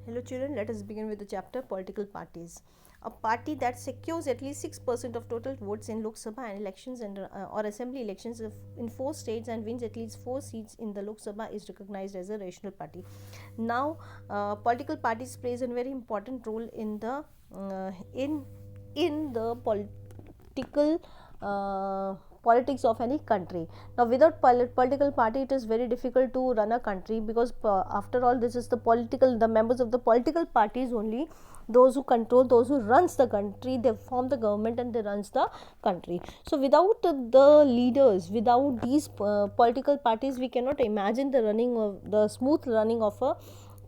Hello children, let us begin with the chapter Political Parties. A party that secures at least 6% of total votes in Lok Sabha and elections or assembly elections in 4 states and wins at least 4 seats in the Lok Sabha is recognized as a rational party. Now, political parties plays a very important role in the political politics of any country. Now, without political party, it is very difficult to run a country, because after all, this is the members of the political parties only, those who control, those who runs the country, they form the government and they runs the country. So without the leaders, without these political parties, we cannot imagine the smooth running of a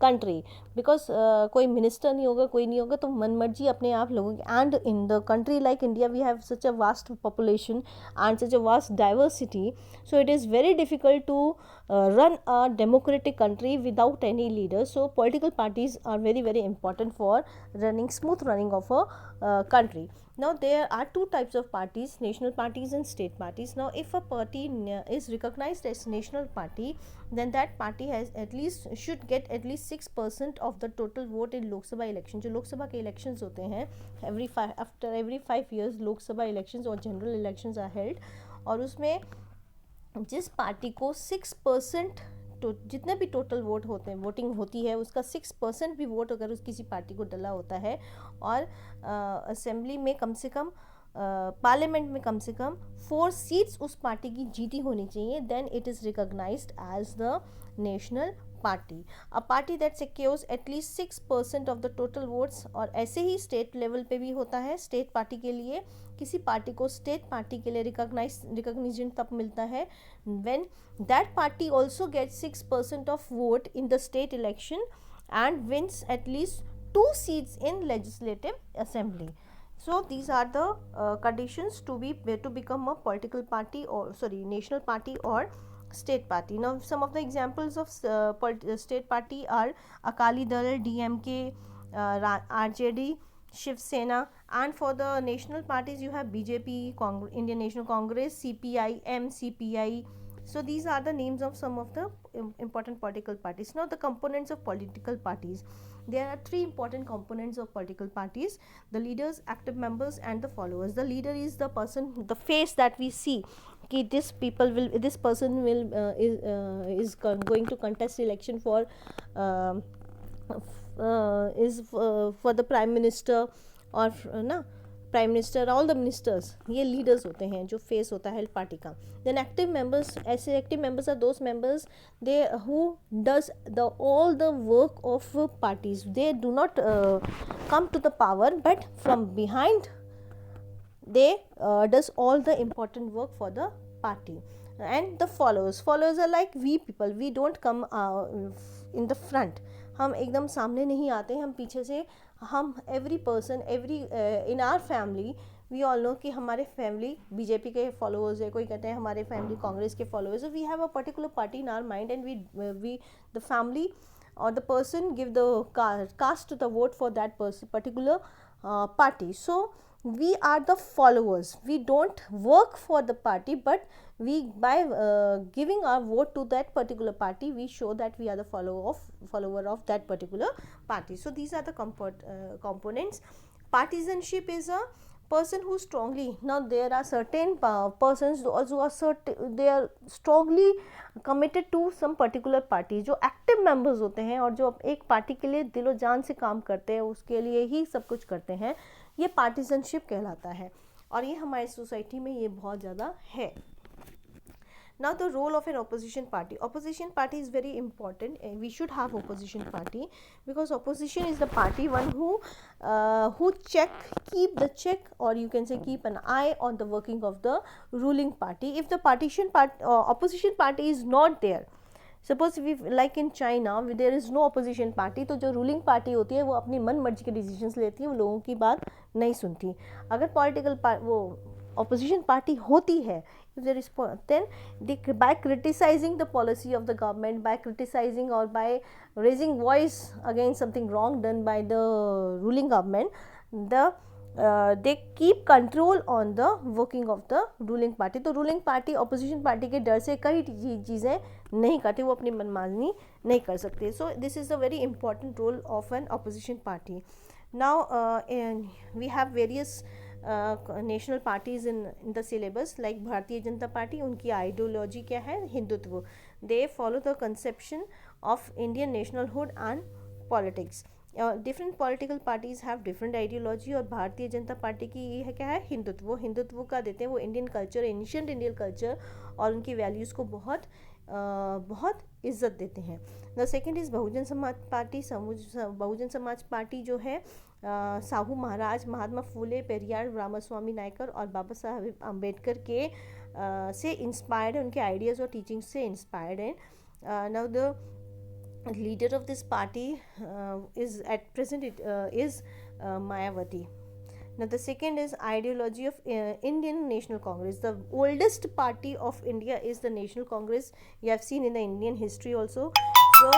country, because कोई minister नहीं होगा, कोई नहीं होगा, तो मन मर्जी अपने आप लोगों की. And in the country like India we have such a vast population and such a vast diversity, so it is very difficult to run a democratic country without any leaders. So political parties are very very important for smooth running of a country. Now there are two types of parties, national parties and state parties. Now if a party is recognized as national party, then that party should get at least 6% of the total vote in Lok Sabha election. जो लोक सभा के elections होते हैं, after every 5 years लोक सभा elections और general elections are held, और उसमें जिस पार्टी को 6% तो जितने भी टोटल वोट होते हैं, वोटिंग होती है, उसका 6% भी वोट अगर उस किसी पार्टी को डला होता है, और असेंबली में कम से कम पार्लियामेंट में कम से कम 4 सीट्स उस पार्टी की जीती होनी चाहिए, then it is recognised as the national party. A party that secures at least 6% of the total votes. और ऐसे ही स्टेट लेवल पे भी होता है. स्टेट पार्टी के लिए, किसी पार्टी को स्टेट पार्टी के लिए रिकॉग्निशन तब मिलता है when that party also get 6% of vote in the state election and wins at least 2 seats in legislative assembly. So these are the conditions to become a political party, or national party or state party. Now some of the examples of state party are Akali Dal, DMK, RJD, Shiv Sena. And for the national parties you have BJP, Indian National Congress, CPI, MCPI. So these are the names of some of the important political parties. Now the components of political parties. There are 3 important components of political parties: the leaders, active members and the followers. The leader is the person, the face that we see कि this person is going to contest election for for the prime minister, और ना prime minister, all the ministers, ये leaders होते हैं, जो face होता है party का. Then active members. ऐसे active members are those members they who does all the work of parties. They do not come to the power, but from behind they does all the important work for the party. And the followers are like we people. We don't come in the front. हम एकदम सामने नहीं आते, हम पीछे से, हम every person, in our family we all know कि हमारे फैमिली बीजेपी के फॉलोअर्स है, कोई कहते हैं हमारे फैमिली कांग्रेस के फॉलोअर्स है. We have a particular party in our mind and we the family or the person give the cast the vote for that particular party. So we are the followers. We don't work for the party, but we by giving our vote to that particular party, we show that we are the follower of that particular party. So these are the components. Partisanship is a person who strongly, now there are certain persons who are they are strongly committed to some particular party, जो active members होते हैं और जो एक party के लिए दिलो जान से काम करते हैं, उसके लिए ही सब कुछ करते हैं, ये पार्टिजनशिप कहलाता है. और ये हमारी सोसाइटी में ये बहुत ज़्यादा है. Now the role of an opposition party. Opposition party is very important. We should have opposition party, because opposition is the party one who keep the check, or you can say keep an eye on the working of the ruling party. If the opposition party is not there, suppose like in China there is no opposition party, तो जो ruling party होती है वो अपनी मन मर्जी के decisions लेती है, वो लोगों की बात नहीं सुनती. अगर वो opposition party होती है, if there is then by criticizing the policy of the government, by criticizing or by raising voice against something wrong done by the ruling government, the they keep control on the working of the ruling party. तो ruling party opposition party के डर से कई चीज़ें नहीं करती, वो अपनी मनमानी नहीं कर सकते. So this is the very important role of an opposition party. Now we have various national parties in the syllabus, like Bharatiya Janata Party. उनकी आइडियोलॉजी क्या है? Hindutva. They follow the conception of Indian nationalhood and politics. Different political parties have different ideology. और Bharatiya Janata party की ये है क्या है? हिंदुत्व. वो हिंदुत्व का देते हैं, वो Indian culture, ancient Indian culture और उनकी वैल्यूज़ को बहुत बहुत इज्जत देते हैं. The second is Bahujan Samaj party. Bahujan Samaj party जो है साहू महाराज, महात्मा फूले, पेरियार, रामास्वामी नायकर और बाबा साहेब अम्बेडकर के से इंस्पायर्ड है, उनके आइडियाज़ और टीचिंग्स से इंस्पायर्ड है. Now the leader of this party is at present is Mayawati. Now the second is ideology of Indian National Congress. The oldest party of India is the National Congress. You have seen in the Indian history also. So